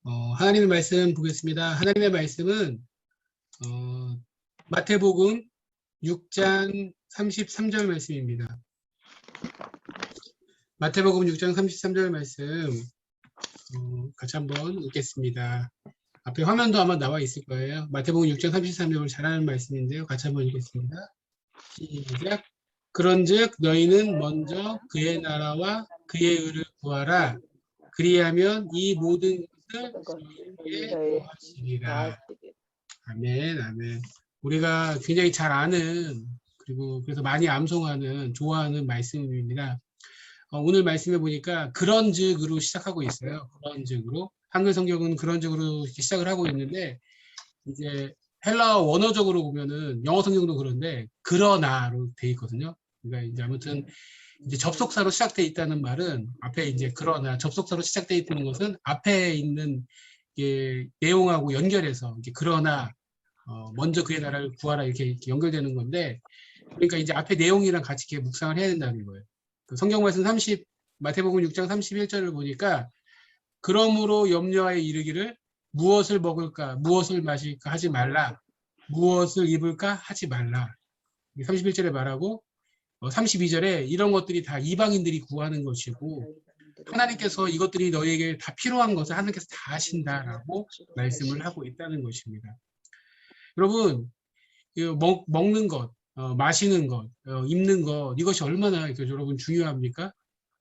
하나님의 말씀 보겠습니다. 하나님의 말씀은 마태복음 6장 33절 말씀입니다. 마태복음 6장 33절 말씀 같이 한번 읽겠습니다. 앞에 화면도 아마 나와 있을 거예요. 마태복음 6장 33절을 잘하는 말씀인데요. 같이 한번 읽겠습니다. 시작. 그런즉 너희는 먼저 그의 나라와 그의 의를 구하라. 그리하면 이 모든 것을 너희에게 더하시리라. 아멘, 아멘. 우리가 굉장히 잘 아는, 그리고 그래서 많이 암송하는, 좋아하는 말씀입니다. 오늘 말씀해 보니까 그런즉으로 시작하고 있어요. 그런즉으로. 한글 성경은 그런즉으로 시작을 하고 있는데, 이제 헬라어 원어적으로 보면은 영어 성경도 그런데 그러나로 돼 있거든요. 그러니까 이제 아무튼 이제 접속사로 시작돼 있다는 말은 앞에 이제 그러나 접속사로 시작돼 있는 것은 앞에 있는 내용하고 연결해서 이제 그러나 먼저 그의 나라를 구하라 이렇게 연결되는 건데, 그러니까 이제 앞에 내용이랑 같이 이렇게 묵상을 해야 된다는 거예요. 그 성경 말씀 마태복음 6장 31절을 보니까 그러므로 염려하여 이르기를 무엇을 먹을까 무엇을 마실까 하지 말라, 무엇을 입을까 하지 말라. 31절에 말하고 32절에 이런 것들이 다 이방인들이 구하는 것이고 하나님께서 이것들이 너희에게 다 필요한 것을 하나님께서 다 하신다라고 말씀을 하고 있다는 것입니다. 여러분, 먹는 것, 마시는 것, 입는 것, 이것이 얼마나 여러분 중요합니까?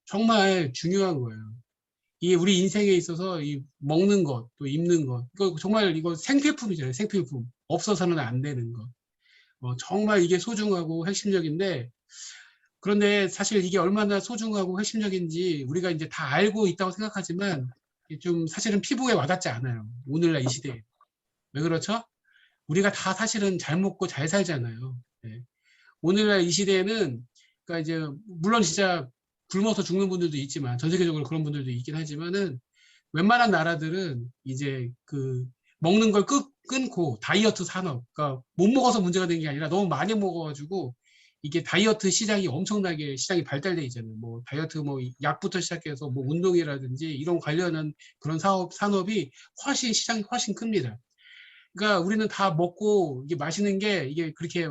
정말 중요한 거예요. 이게 우리 인생에 있어서 이 먹는 것, 또 입는 것, 이거 정말 이거 생필품이잖아요. 생필품. 없어서는 안 되는 것. 정말 이게 소중하고 핵심적인데, 그런데 사실 이게 얼마나 소중하고 핵심적인지 우리가 이제 다 알고 있다고 생각하지만 좀 사실은 피부에 와닿지 않아요. 오늘날 이 시대에. 왜 그렇죠? 우리가 다 사실은 잘 먹고 잘 살잖아요. 네. 오늘날 이 시대에는, 그러니까 이제 물론 진짜 굶어서 죽는 분들도 있지만, 전 세계적으로 그런 분들도 있긴 하지만은 웬만한 나라들은 이제 그 먹는 걸 끊고 다이어트 산업, 그러니까 못 먹어서 문제가 된 게 아니라 너무 많이 먹어가지고 이게 다이어트 시장이 엄청나게 시장이 발달돼 있잖아요. 뭐 다이어트 뭐 약부터 시작해서 뭐 운동이라든지 이런 관련한 그런 산업이 시장이 훨씬 큽니다. 그러니까 우리는 다 먹고 이게 마시는 게 이게 그렇게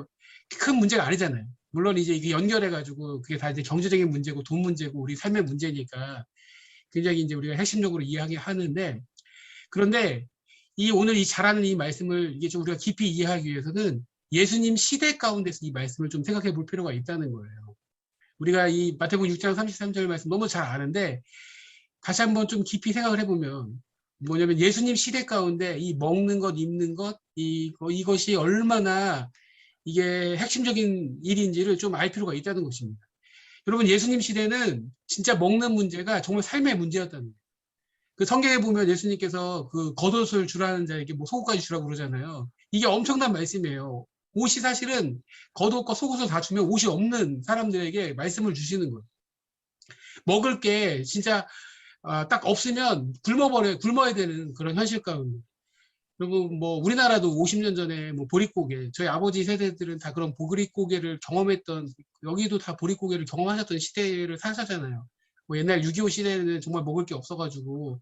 큰 문제가 아니잖아요. 물론 이제 이게 연결해가지고 그게 다 이제 경제적인 문제고 돈 문제고 우리 삶의 문제니까 굉장히 이제 우리가 핵심적으로 이해하는데, 그런데 오늘 잘하는 이 말씀을 이게 좀 우리가 깊이 이해하기 위해서는 예수님 시대 가운데서 이 말씀을 좀 생각해 볼 필요가 있다는 거예요. 우리가 이 마태복음 6장 33절 말씀 너무 잘 아는데 다시 한번 좀 깊이 생각을 해보면 뭐냐면 예수님 시대 가운데 이 먹는 것, 입는 것, 이것이 얼마나 이게 핵심적인 일인지를 좀 알 필요가 있다는 것입니다. 여러분, 예수님 시대는 진짜 먹는 문제가 정말 삶의 문제였다는 거예요. 그 성경에 보면 예수님께서 그 겉옷을 주라는 자에게 뭐 속옷까지 주라고 그러잖아요. 이게 엄청난 말씀이에요. 옷이 사실은 겉옷과 속옷을 다 주면 옷이 없는 사람들에게 말씀을 주시는 거예요. 먹을 게 진짜 딱 없으면 굶어야 되는 그런 현실 가운데. 그리고 뭐 우리나라도 50년 전에 뭐 보릿고개, 저희 아버지 세대들은 다 그런 보릿고개를 경험했던, 여기도 다 보릿고개를 경험하셨던 시대를 사셨잖아요. 뭐 옛날 6.25 시대에는 정말 먹을 게 없어가지고,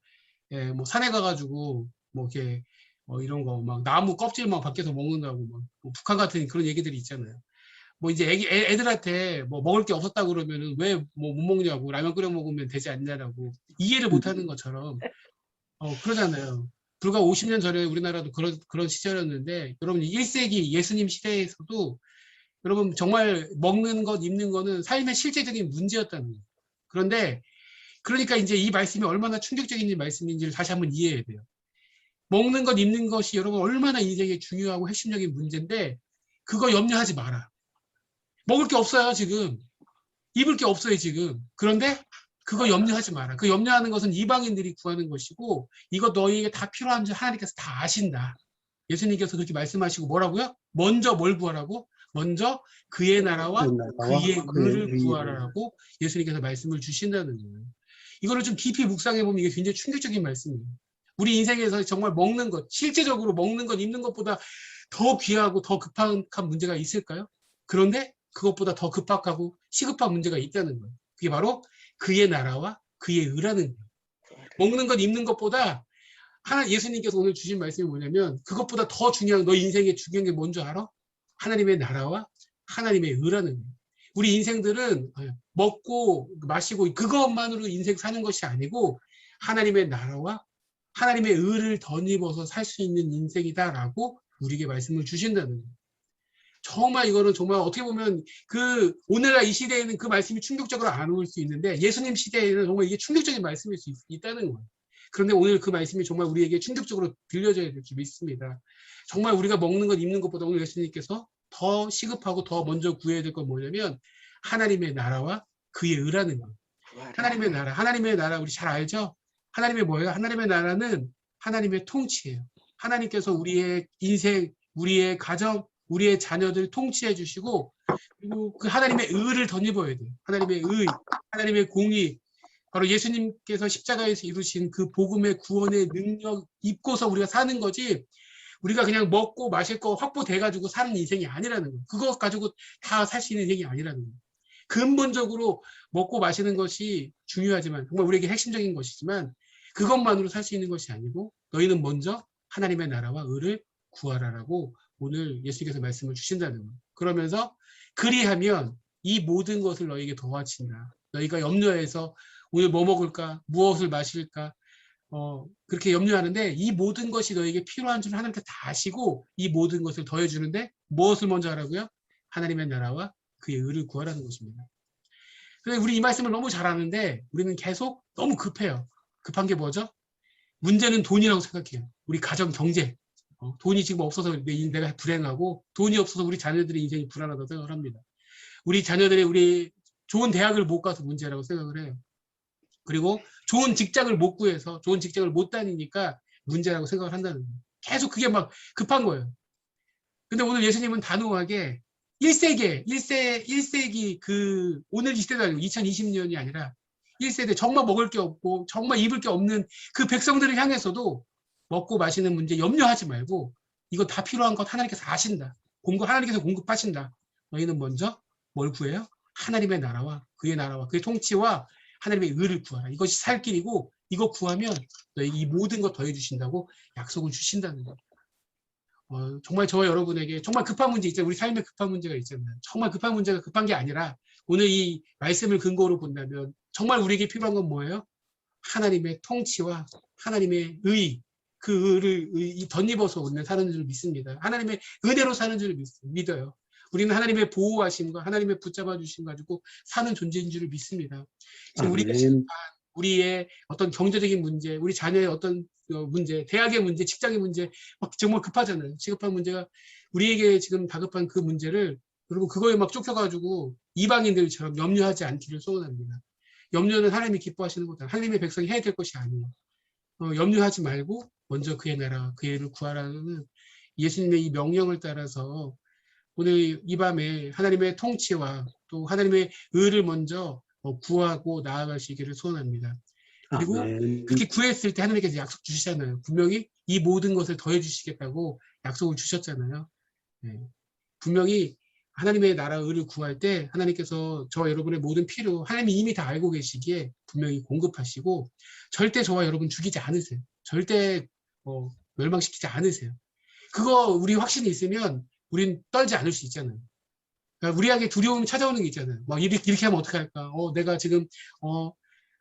예, 뭐 산에 가가지고 뭐 이렇게 이런 거 막 나무 껍질 막 밖에서 먹는다고 막 뭐 북한 같은 그런 얘기들이 있잖아요. 뭐 이제 애들한테 뭐 먹을 게 없었다 그러면은 왜 뭐 못 먹냐고, 라면 끓여 먹으면 되지 않냐라고 이해를 못 하는 것처럼 그러잖아요. 불과 50년 전에 우리나라도 그런 시절이었는데, 여러분 1세기 예수님 시대에서도 여러분 정말 먹는 것, 입는 거는 삶의 실제적인 문제였다는 거예요. 그런데 그러니까 이제 이 말씀이 얼마나 충격적인 말씀인지를 다시 한번 이해해야 돼요. 먹는 것, 입는 것이 여러분 얼마나 인생에 중요하고 핵심적인 문제인데 그거 염려하지 마라. 먹을 게 없어요, 지금. 입을 게 없어요, 지금. 그런데 그거 염려하지 마라. 그 염려하는 것은 이방인들이 구하는 것이고 이거 너희에게 다 필요한 줄 하나님께서 다 아신다. 예수님께서 그렇게 말씀하시고 뭐라고요? 먼저 뭘 구하라고? 먼저 그의 나라와 그의 의를 구하라라고 예수님께서 말씀을 주신다는 거예요. 이거를 좀 깊이 묵상해 보면 이게 굉장히 충격적인 말씀이에요. 우리 인생에서 정말 먹는 것, 실제적으로 먹는 것, 입는 것보다 더 귀하고 더 급한 문제가 있을까요? 그런데 그것보다 더 급박하고 시급한 문제가 있다는 거예요. 그게 바로 그의 나라와 그의 의라는 거예요. 먹는 것, 입는 것보다 예수님께서 오늘 주신 말씀이 뭐냐면 그것보다 더 중요한 너 인생에 중요한 게 뭔지 알아? 하나님의 나라와 하나님의 의라는 거예요. 우리 인생들은 먹고 마시고 그것만으로 인생 사는 것이 아니고 하나님의 나라와 하나님의 의를 덧입어서 살 수 있는 인생이다라고 우리에게 말씀을 주신다는 거예요. 정말 이거는 정말 어떻게 보면 오늘날 이 시대에는 그 말씀이 충격적으로 안 올 수 있는데 예수님 시대에는 정말 이게 충격적인 말씀일 수 있다는 거예요. 그런데 오늘 그 말씀이 정말 우리에게 충격적으로 들려져야 될 줄 믿습니다. 정말 우리가 먹는 것, 입는 것보다 오늘 예수님께서 더 시급하고 더 먼저 구해야 될 건 뭐냐면 하나님의 나라와 그의 의라는 거예요. 하나님의 나라 우리 잘 알죠? 하나님의 뭐예요? 하나님의 나라는 하나님의 통치예요. 하나님께서 우리의 인생, 우리의 가정, 우리의 자녀들 통치해 주시고 그리고 그 하나님의 의를 덧입어야 돼요. 하나님의 의, 하나님의 공의, 바로 예수님께서 십자가에서 이루신 그 복음의 구원의 능력 입고서 우리가 사는 거지 우리가 그냥 먹고 마실 거 확보돼가지고 사는 인생이 아니라는 거예요. 그거 가지고 다 살 수 있는 인생이 아니라는 거예요. 근본적으로 먹고 마시는 것이 중요하지만 정말 우리에게 핵심적인 것이지만 그것만으로 살 수 있는 것이 아니고 너희는 먼저 하나님의 나라와 의를 구하라라고 오늘 예수님께서 말씀을 주신다는 거예요. 그러면서 그리하면 이 모든 것을 너희에게 더하친다. 너희가 염려해서 오늘 뭐 먹을까? 무엇을 마실까? 그렇게 염려하는데 이 모든 것이 너에게 필요한 줄 하나님께 다 아시고 이 모든 것을 더해주는데 무엇을 먼저 하라고요? 하나님의 나라와 그의 의를 구하라는 것입니다. 그런데 우리 이 말씀을 너무 잘 아는데 우리는 계속 너무 급해요. 급한 게 뭐죠? 문제는 돈이라고 생각해요. 우리 가정 경제. 돈이 지금 없어서 내가 불행하고 돈이 없어서 우리 자녀들의 인생이 불안하다고 생각을 합니다. 우리 자녀들이 우리 좋은 대학을 못 가서 문제라고 생각을 해요. 그리고 좋은 직장을 못 구해서 좋은 직장을 못 다니니까 문제라고 생각을 한다는 거예요. 계속 그게 막 급한 거예요. 근데 오늘 예수님은 단호하게 1세기 오늘 이 시대도 아니고 2020년이 아니라 1세대 정말 먹을 게 없고 정말 입을 게 없는 그 백성들을 향해서도 먹고 마시는 문제 염려하지 말고 이거 다 필요한 것 하나님께서 아신다. 하나님께서 공급하신다. 너희는 먼저 뭘 구해요? 하나님의 나라와 그의 통치와 하나님의 의를 구하라. 이것이 살 길이고 이거 구하면 너희 이 모든 것 더해 주신다고 약속을 주신다는 거예요. 정말 저와 여러분에게 정말 급한 문제 있잖아요. 우리 삶에 급한 문제가 있잖아요. 정말 급한 문제가 급한 게 아니라 오늘 이 말씀을 근거로 본다면 정말 우리에게 필요한 건 뭐예요? 하나님의 통치와 하나님의 의, 그 의를 덧입어서 사는 줄 믿습니다. 하나님의 은혜로 사는 줄 믿어요. 우리는 하나님의 보호하심과 하나님의 붙잡아 주심 가지고 사는 존재인 줄 믿습니다. 지금 우리의 어떤 경제적인 문제, 우리 자녀의 어떤 문제, 대학의 문제, 직장의 문제 막 정말 급하잖아요. 시급한 문제가 우리에게 지금 다급한 그 문제를 그리고 그거에 막 쫓겨가지고 이방인들처럼 염려하지 않기를 소원합니다. 염려는 하나님이 기뻐하시는 것도 하나님의 백성이 해야 될 것이 아니에요. 염려하지 말고 먼저 그의 나라, 그의 의를 구하라는 예수님의 이 명령을 따라서 오늘 이 밤에 하나님의 통치와 또 하나님의 의를 먼저 구하고 나아가시기를 소원합니다. 그리고 그렇게 구했을 때 하나님께서 약속 주시잖아요. 분명히 이 모든 것을 더해 주시겠다고 약속을 주셨잖아요. 네. 분명히 하나님의 나라 의를 구할 때 하나님께서 저와 여러분의 모든 필요 하나님이 이미 다 알고 계시기에 분명히 공급하시고 절대 저와 여러분 죽이지 않으세요. 절대 멸망시키지 않으세요. 그거 우리 확신이 있으면 우린 떨지 않을 수 있잖아요. 그러니까 우리에게 두려움이 찾아오는 게 있잖아요. 막 이렇게 하면 어떻게 할까? 내가 지금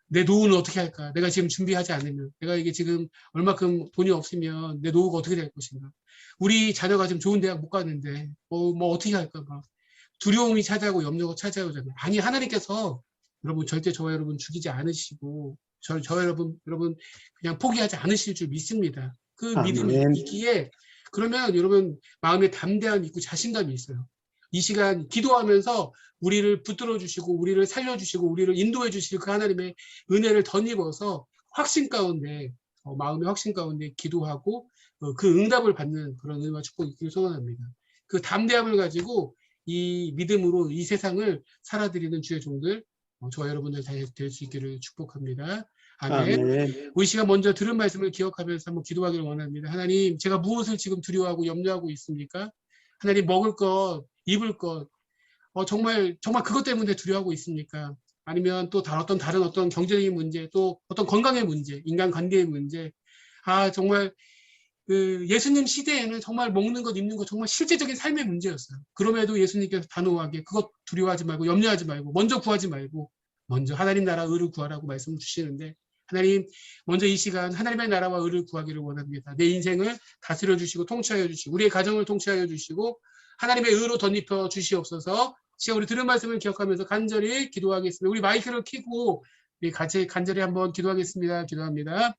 내 노후는 어떻게 할까? 내가 지금 준비하지 않으면 내가 이게 지금 얼마큼 돈이 없으면 내 노후가 어떻게 될 것인가? 우리 자녀가 지금 좋은 대학 못 가는데 뭐 어떻게 할까? 막 두려움이 찾아오고 염려가 찾아오잖아요. 아니 하나님께서 여러분 절대 저와 여러분 죽이지 않으시고 저와 여러분 그냥 포기하지 않으실 줄 믿습니다. 그 믿음이 있기에 그러면 여러분 마음에 담대함이 있고 자신감이 있어요. 이 시간 기도하면서 우리를 붙들어 주시고 우리를 살려 주시고 우리를 인도해 주실 그 하나님의 은혜를 덧입어서 확신 가운데 마음의 확신 가운데 기도하고 그 응답을 받는 그런 은혜와 축복이 있기를 소원합니다. 그 담대함을 가지고 이 믿음으로 이 세상을 살아드리는 주의 종들 저와 여러분들 다 될 수 있기를 축복합니다. 아멘. 우리 시간 먼저 들은 말씀을 기억하면서 한번 기도하기를 원합니다. 하나님, 제가 무엇을 지금 두려워하고 염려하고 있습니까? 하나님, 먹을 것, 입을 것, 정말 그것 때문에 두려워하고 있습니까? 아니면 또 다른 어떤 경제적인 문제, 또 어떤 건강의 문제, 인간관계의 문제, 정말 그 예수님 시대에는 정말 먹는 것, 입는 것 정말 실제적인 삶의 문제였어요. 그럼에도 예수님께서 단호하게 그것 두려워하지 말고 염려하지 말고 먼저 구하지 말고 먼저 하나님 나라 의를 구하라고 말씀 주시는데 하나님 먼저 이 시간 하나님의 나라와 의를 구하기를 원합니다. 내 인생을 다스려 주시고 통치하여 주시고 우리의 가정을 통치하여 주시고 하나님의 의로 덧입혀 주시옵소서. 시간 우리 들은 말씀을 기억하면서 간절히 기도하겠습니다. 우리 마이크를 켜고 우리 같이 간절히 한번 기도하겠습니다. 기도합니다.